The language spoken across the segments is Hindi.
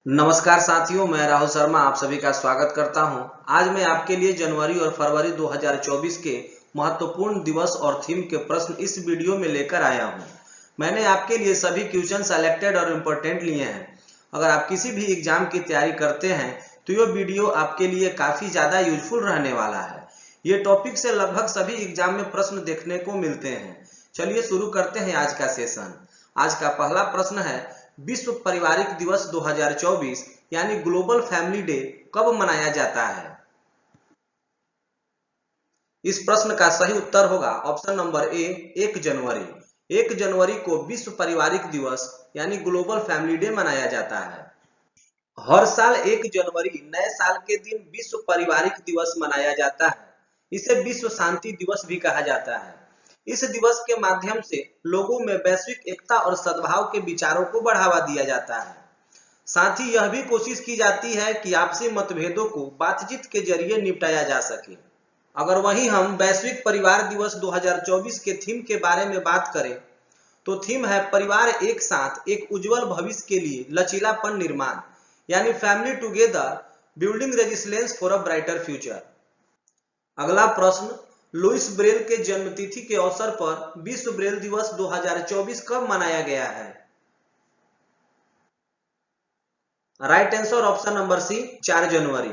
नमस्कार साथियों, मैं राहुल शर्मा आप सभी का स्वागत करता हूं। आज मैं आपके लिए जनवरी और फरवरी 2024 के महत्वपूर्ण दिवस और थीम के प्रश्न इस वीडियो में लेकर आया हूं। मैंने आपके लिए सभी क्वेश्चन सेलेक्टेड और इम्पोर्टेंट लिए हैं। अगर आप किसी भी एग्जाम की तैयारी करते हैं तो यह वीडियो आपके लिए काफी ज्यादा यूजफुल रहने वाला है। ये टॉपिक से लगभग सभी एग्जाम में प्रश्न देखने को मिलते हैं। चलिए शुरू करते हैं आज का सेशन। आज का पहला प्रश्न है, विश्व पारिवारिक दिवस 2024 यानी ग्लोबल फैमिली डे कब मनाया जाता है? इस प्रश्न का सही उत्तर होगा ऑप्शन नंबर ए, 1 जनवरी। 1 जनवरी को विश्व पारिवारिक दिवस यानी ग्लोबल फैमिली डे मनाया जाता है। हर साल 1 जनवरी नए साल के दिन विश्व पारिवारिक दिवस मनाया जाता है। इसे विश्व शांति दिवस भी कहा जाता है। इस दिवस के माध्यम से लोगों में वैश्विक एकता और सद्भाव के विचारों को बढ़ावा दिया जाता है। साथ ही यह भी कोशिश की जाती है कि आपसी मतभेदों को बातचीत के जरिए निपटाया जा सके। अगर वहीं हम वैश्विक परिवार दिवस 2024 के थीम के बारे में बात करें तो थीम है परिवार एक साथ एक उज्जवल भविष्य के लिए लचीलापन निर्माण, यानी family together building resilience for a brighter future. अगला प्रश्न, लुइस ब्रेल के जन्मतिथि के अवसर पर विश्व ब्रेल दिवस 2024 कब मनाया गया है? Right answer option number C, 4 जनवरी।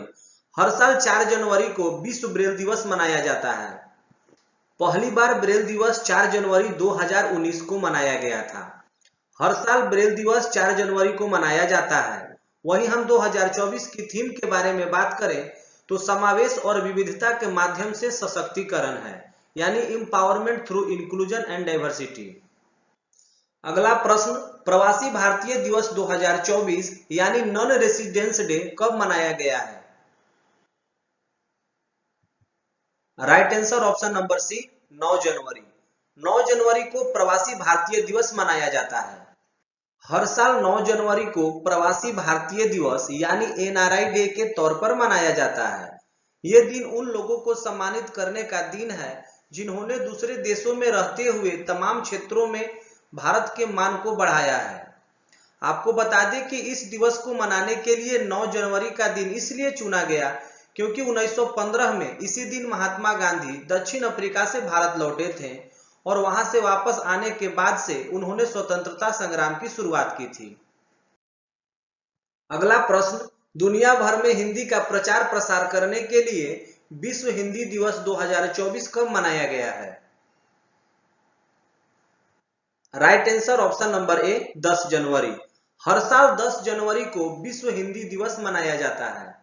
हर साल 4 जनवरी को विश्व ब्रेल दिवस मनाया जाता है। पहली बार ब्रेल दिवस 4 जनवरी 2019 को मनाया गया था। हर साल ब्रेल दिवस 4 जनवरी को मनाया जाता है। वहीं हम 2024 की थीम के बारे में बात करें तो समावेश और विविधता के माध्यम से सशक्तिकरण है, यानी empowerment through inclusion and diversity. अगला प्रश्न, प्रवासी भारतीय दिवस 2024 यानी नॉन रेसिडेंस डे कब मनाया गया है? Right answer option number C, 9 जनवरी। 9 जनवरी को प्रवासी भारतीय दिवस मनाया जाता है। हर साल 9 जनवरी को प्रवासी भारतीय दिवस यानी एनआरआई डे के तौर पर मनाया जाता है। ये दिन उन लोगों को सम्मानित करने का दिन है जिन्होंने दूसरे देशों में रहते हुए तमाम क्षेत्रों में भारत के मान को बढ़ाया है। आपको बता दें कि इस दिवस को मनाने के लिए 9 जनवरी का दिन इसलिए चुना गया क्योंकि 1915 में इसी दिन महात्मा गांधी दक्षिण अफ्रीका से भारत लौटे थे और वहां से वापस आने के बाद से उन्होंने स्वतंत्रता संग्राम की शुरुआत की थी। अगला प्रश्न, दुनिया भर में हिंदी का प्रचार प्रसार करने के लिए विश्व हिंदी दिवस 2024 कब मनाया गया है? Right answer option number A, 10 जनवरी। हर साल 10 जनवरी को विश्व हिंदी दिवस मनाया जाता है।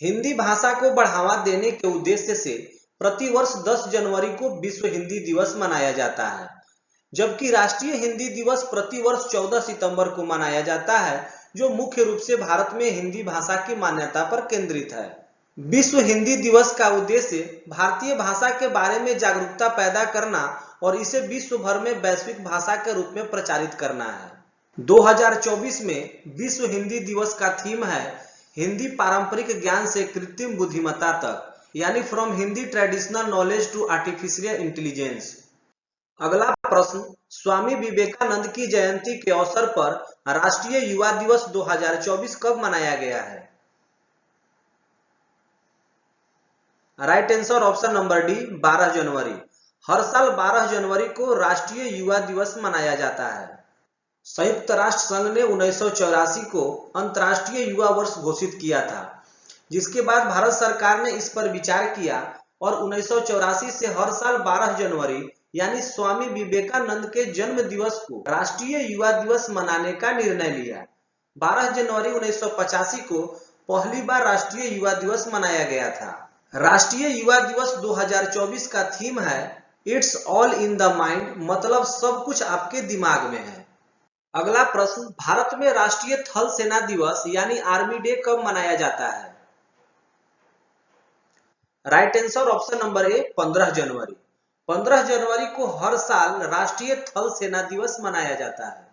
हिंदी भाषा को बढ़ावा देने के उद्देश्य से प्रतिवर्ष 10 जनवरी को विश्व हिंदी दिवस मनाया जाता है, जबकि राष्ट्रीय हिंदी दिवस प्रतिवर्ष 14 सितंबर को मनाया जाता है, जो मुख्य रूप से भारत में हिंदी भाषा की मान्यता पर केंद्रित है। विश्व हिंदी दिवस का उद्देश्य भारतीय भाषा के बारे में जागरूकता पैदा करना और इसे विश्व भर में वैश्विक भाषा के रूप में प्रचारित करना है। 2024 में विश्व हिंदी दिवस का थीम है हिंदी पारंपरिक ज्ञान से कृत्रिम बुद्धिमत्ता तक, यानी from Hindi traditional knowledge to artificial intelligence. अगला प्रश्न, स्वामी विवेकानंद की जयंती के अवसर पर राष्ट्रीय युवा दिवस 2024 कब मनाया गया है? Right answer option number D, 12 जनवरी। हर साल 12 जनवरी को राष्ट्रीय युवा दिवस मनाया जाता है। संयुक्त राष्ट्र संघ ने 1984 को अंतर्राष्ट्रीय युवा वर्ष घोषित किया था, जिसके बाद भारत सरकार ने इस पर विचार किया और 1984 से हर साल 12 जनवरी यानी स्वामी विवेकानंद के जन्म दिवस को राष्ट्रीय युवा दिवस मनाने का निर्णय लिया। 12 जनवरी 1985 को पहली बार राष्ट्रीय युवा दिवस मनाया गया था। राष्ट्रीय युवा दिवस 2024 का थीम है it's all in the mind, मतलब सब कुछ आपके दिमाग में है। अगला प्रश्न, भारत में राष्ट्रीय थल सेना दिवस यानी आर्मी डे कब मनाया जाता है? Right answer option number A, 15 जनवरी। 15 जनवरी को हर साल राष्ट्रीय थल सेना दिवस मनाया जाता है।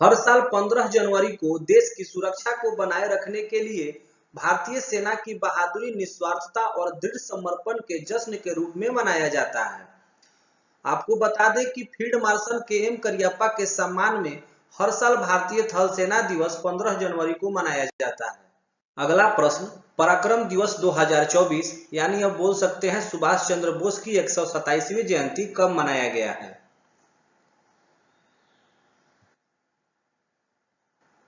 हर साल 15 जनवरी को देश की सुरक्षा को बनाए रखने के लिए भारतीय सेना की बहादुरी, निस्वार्थता और दृढ़ समर्पण के जश्न के रूप में मनाया जाता है। आपको बता दें कि फील्ड मार्शल के एम करियप्पा के सम्मान में हर साल भारतीय थल सेना दिवस 15 जनवरी को मनाया जाता है। अगला प्रश्न, पराक्रम दिवस 2024 यानी अब बोल सकते हैं सुभाष चंद्र बोस की 127वीं जयंती कब मनाया गया है?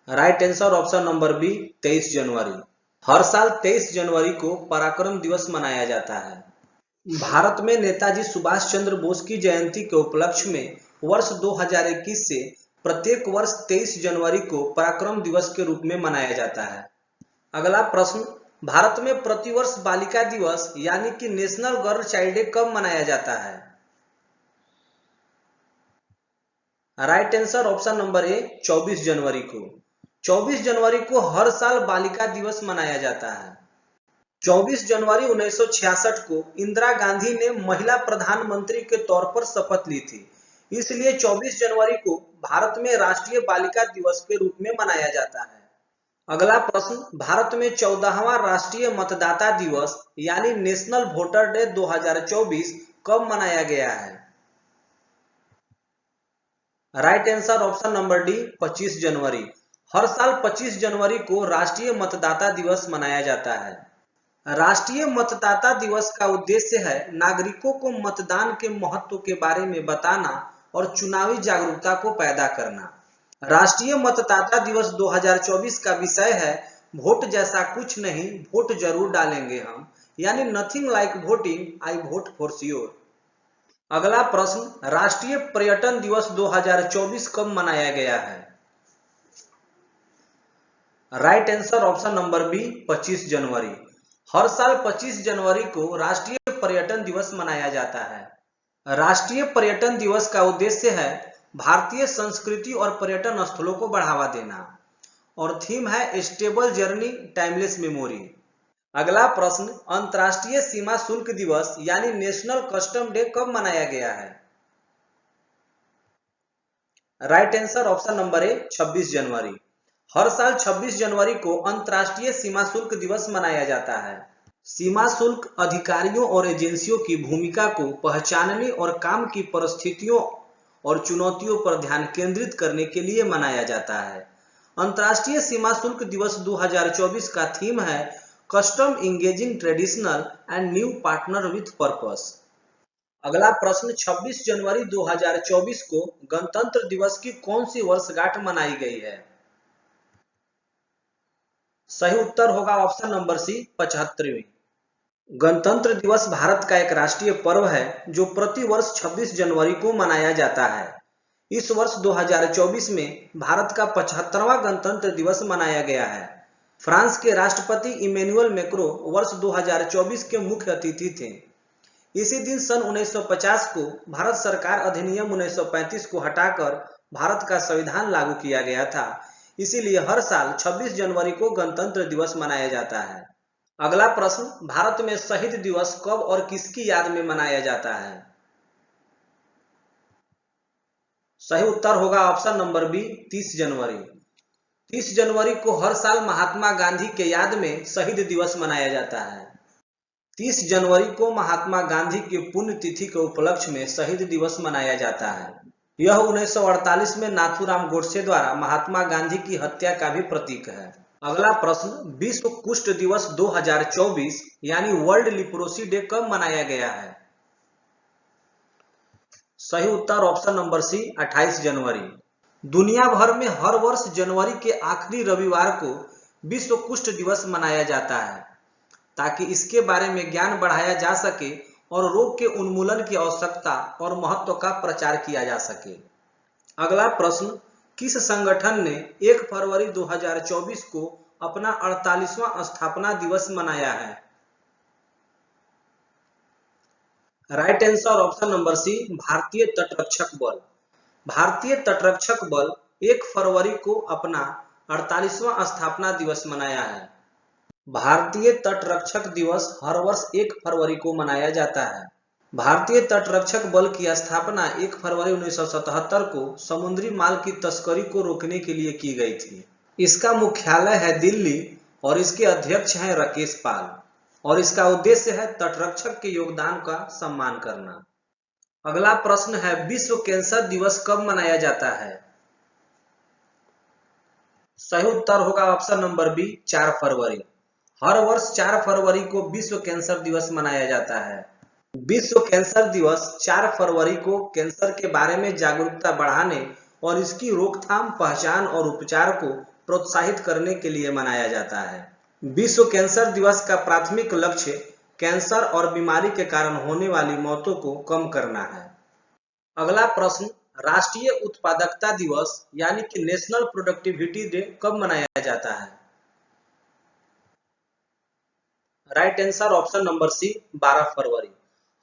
Right answer option number B, 23 जनवरी। हर साल 23 जनवरी को पराक्रम दिवस मनाया जाता है। भारत में नेताजी सुभाष चंद्र बोस की जयंती के उपलक्ष्य में वर्ष 2021 से प्रत्येक वर्ष 23 जनवरी को पराक्रम दिवस के रूप में मनाया जाता है। अगला प्रश्न, भारत में प्रतिवर्ष बालिका दिवस यानी कि नेशनल गर्ल चाइल्ड डे कब मनाया जाता है? Right answer option number A, 24 जनवरी को। 24 जनवरी को हर साल बालिका दिवस मनाया जाता है। 24 जनवरी 1966 को इंदिरा गांधी ने महिला प्रधानमंत्री के तौर पर शपथ ली थी, इसलिए 24 जनवरी को भारत में राष्ट्रीय बालिका दिवस के रूप में मनाया जाता है। अगला प्रश्न, भारत में 14वां राष्ट्रीय मतदाता दिवस यानी नेशनल वोटर डे 2024 कब मनाया गया है? Right answer option number D, 25 जनवरी। हर साल 25 जनवरी को राष्ट्रीय मतदाता दिवस मनाया जाता है। राष्ट्रीय मतदाता दिवस का उद्देश्य है नागरिकों को मतदान के महत्व के बारे में बताना और चुनावी जागरूकता को पैदा करना। राष्ट्रीय मतदाता दिवस 2024 का विषय है वोट जैसा कुछ नहीं, वोट जरूर डालेंगे हम, यानी nothing like voting, I vote for sure. अगला प्रश्न, राष्ट्रीय पर्यटन दिवस 2024 कब मनाया गया है? Right answer option number B, 25 जनवरी। हर साल 25 जनवरी को राष्ट्रीय पर्यटन दिवस मनाया जाता है। राष्ट्रीय पर्यटन दिवस का उद्देश्य है भारतीय संस्कृति और पर्यटन स्थलों को बढ़ावा देना और थीम है स्टेबल जर्नी, टाइमलेस मेमोरी। अगला प्रश्न, अंतर्राष्ट्रीय सीमा शुल्क दिवस यानी नेशनल कस्टम डे कब मनाया गया है? Right answer option number A, 26 जनवरी। हर साल 26 जनवरी को अंतर्राष्ट्रीय सीमा शुल्क दिवस मनाया जाता है। सीमा शुल्क अधिकारियों और एजेंसियों की भूमिका को पहचानने और काम की परिस्थितियों और चुनौतियों पर ध्यान केंद्रित करने के लिए मनाया जाता है। अंतर्राष्ट्रीय सीमा शुल्क दिवस 2024 का थीम है custom engaging traditional and new partner with purpose. अगला प्रश्न, 26 जनवरी 2024 को गणतंत्र दिवस की कौन सी वर्षगांठ मनाई गई है? सही उत्तर होगा ऑप्शन नंबर सी, 75वीं। गणतंत्र दिवस भारत का एक राष्ट्रीय पर्व है जो प्रति वर्ष 26 जनवरी को मनाया जाता है। इस वर्ष 2024 में भारत का 75वां गणतंत्र दिवस मनाया गया है। फ्रांस के राष्ट्रपति इमैनुअल मैक्रों वर्ष 2024 के मुख्य अतिथि थे। इसी दिन सन 1950 को भारत सरकार अधिनियम 1935 को हटाकर भारत का संविधान लागू किया गया था, इसीलिए हर साल 26 जनवरी को गणतंत्र दिवस मनाया जाता है। अगला प्रश्न, भारत में शहीद दिवस कब और किसकी याद में मनाया जाता है? सही उत्तर होगा ऑप्शन नंबर बी, 30 जनवरी। 30 जनवरी को हर साल महात्मा गांधी के याद में शहीद दिवस मनाया जाता है। 30 जनवरी को महात्मा गांधी की पुण्यतिथि के उपलक्ष्य में शहीद दिवस मनाया जाता है। यह 1948 में नाथूराम गोडसे द्वारा महात्मा गांधी की हत्या का भी प्रतीक है। अगला प्रश्न, विश्व कुष्ठ दिवस 2024 यानी वर्ल्ड लिप्रोसी डे कब मनाया गया है? सही उत्तर ऑप्शन नंबर सी, 28 जनवरी। दुनिया भर में हर वर्ष जनवरी के आखिरी रविवार को विश्व कुष्ठ दिवस मनाया जाता है ताकि इसके बारे में ज्ञान बढ़ाया जा सके और रोग के उन्मूलन की आवश्यकता और महत्व का प्रचार किया जा सके। अगला प्रश्न, किस संगठन ने 1 फरवरी 2024 को अपना 48वां स्थापना दिवस मनाया है? Right answer option number C, भारतीय तटरक्षक बल। भारतीय तटरक्षक बल 1 फरवरी को अपना 48वां स्थापना दिवस मनाया है। भारतीय तटरक्षक दिवस हर वर्ष 1 फरवरी को मनाया जाता है। भारतीय तटरक्षक बल की स्थापना 1 फरवरी 1977 को समुद्री माल की तस्करी को रोकने के लिए की गई थी। इसका मुख्यालय है दिल्ली और इसके अध्यक्ष हैं राकेश पाल और इसका उद्देश्य है तटरक्षक के योगदान का सम्मान करना। अगला प्रश्न है, विश्व कैंसर दिवस कब मनाया जाता है? सही उत्तर होगा ऑप्शन नंबर बी 4 फरवरी। हर वर्ष 4 फरवरी को विश्व कैंसर दिवस मनाया जाता है। विश्व कैंसर दिवस 4 फरवरी को कैंसर के बारे में जागरूकता बढ़ाने और इसकी रोकथाम, पहचान और उपचार को प्रोत्साहित करने के लिए मनाया जाता है। विश्व कैंसर दिवस का प्राथमिक लक्ष्य कैंसर और बीमारी के कारण होने वाली मौतों को कम करना है। अगला प्रश्न, राष्ट्रीय उत्पादकता दिवस यानी कि नेशनल प्रोडक्टिविटी डे कब मनाया जाता है? Right answer option number C 12 फरवरी।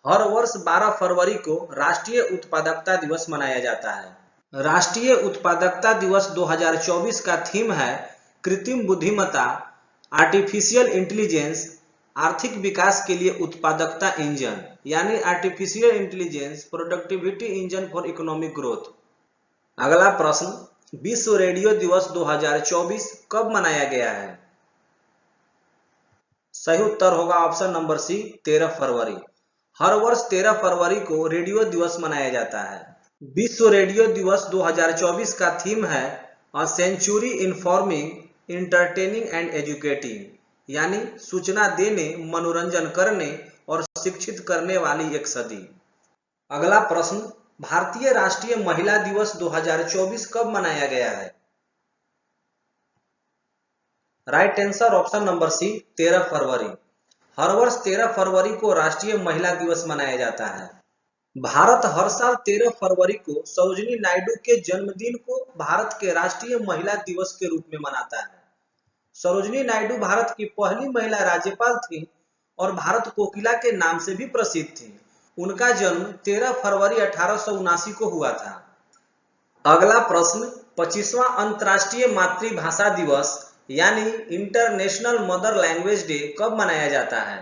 हर वर्ष 12 फरवरी को राष्ट्रीय उत्पादकता दिवस मनाया जाता है। राष्ट्रीय उत्पादकता दिवस 2024 का थीम है कृत्रिम बुद्धिमत्ता, आर्टिफिशियल इंटेलिजेंस, आर्थिक विकास के लिए उत्पादकता इंजन, यानी artificial intelligence productivity engine for economic growth. अगला प्रश्न, विश्व रेडियो दिवस 2024 कब मनाया गया है? सही उत्तर होगा ऑप्शन नंबर सी 13 फरवरी। हर वर्ष 13 फरवरी को रेडियो दिवस मनाया जाता है। विश्व रेडियो दिवस 2024 का थीम है a century informing, entertaining and educating, यानी सूचना देने, मनोरंजन करने और शिक्षित करने वाली एक सदी। अगला प्रश्न, भारतीय राष्ट्रीय महिला दिवस 2024 कब मनाया गया है? Right answer option number C 13 फरवरी। हर वर्ष 13 फरवरी को राष्ट्रीय महिला दिवस मनाया जाता है। भारत हर साल 13 फरवरी को सरोजिनी नायडू के जन्मदिन को भारत के राष्ट्रीय महिला दिवस के रूप में मनाता है। सरोजिनी नायडू भारत की पहली महिला राज्यपाल थी और भारत कोकिला के नाम से भी प्रसिद्ध थी। उनका जन्म 13 फरवरी 1879 को हुआ था। अगला प्रश्न, 25वां अंतर्राष्ट्रीय मातृभाषा दिवस यानी इंटरनेशनल मदर लैंग्वेज डे कब मनाया जाता है?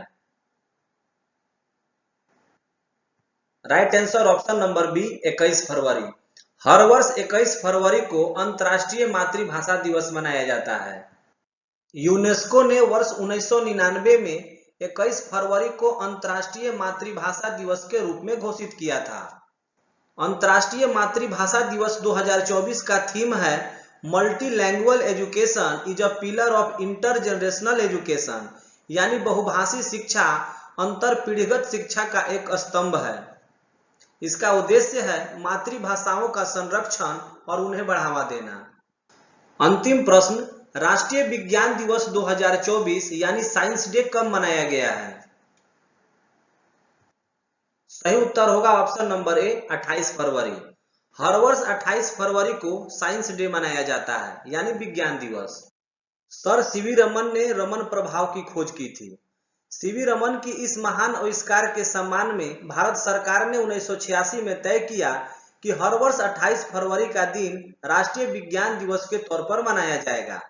Right answer option number B 21 फरवरी। हर वर्ष 21 फरवरी को अंतर्राष्ट्रीय मातृभाषा दिवस मनाया जाता है। यूनेस्को ने वर्ष 1999 में 21 फरवरी को अंतर्राष्ट्रीय मातृभाषा दिवस के रूप में घोषित किया था। अंतर्राष्ट्रीय मातृभाषा दिवस 2024 का थीम है multilanguage education is a pillar of intergenerational education, यानी बहुभाषी शिक्षा अंतरपीढ़ीगत शिक्षा का एक स्तंभ है। इसका उद्देश्य है मातृभाषाओं का संरक्षण और उन्हें बढ़ावा देना। अंतिम प्रश्न, राष्ट्रीय विज्ञान दिवस 2024 यानी साइंस डे कब मनाया गया है? सही उत्तर होगा ऑप्शन नंबर ए 28 फरवरी। हर वर्ष 28 फरवरी को साइंस डे मनाया जाता है, यानी विज्ञान दिवस। सर सीवी रमन ने रमन प्रभाव की खोज की थी। सीवी रमन की इस महान आविष्कार के सम्मान में भारत सरकार ने 1986 में तय किया कि हर वर्ष 28 फरवरी का दिन राष्ट्रीय विज्ञान दिवस के तौर पर मनाया जाएगा।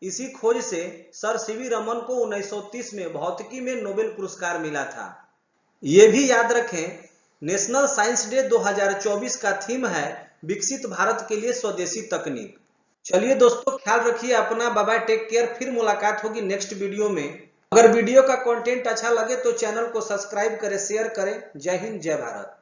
इसी खोज से सर सीवी रमन को 1930 में भौतिकी में नोबेल पुरस्कार मिला था। ये भी याद रखें, नेशनल साइंस डे 2024 का थीम है विकसित भारत के लिए स्वदेशी तकनीक। चलिए दोस्तों, ख्याल रखिए अपना, बाय बाय, टेक केयर। फिर मुलाकात होगी नेक्स्ट वीडियो में। अगर वीडियो का कंटेंट अच्छा लगे तो चैनल को सब्सक्राइब करें, शेयर करें। जय हिंद, जय भारत।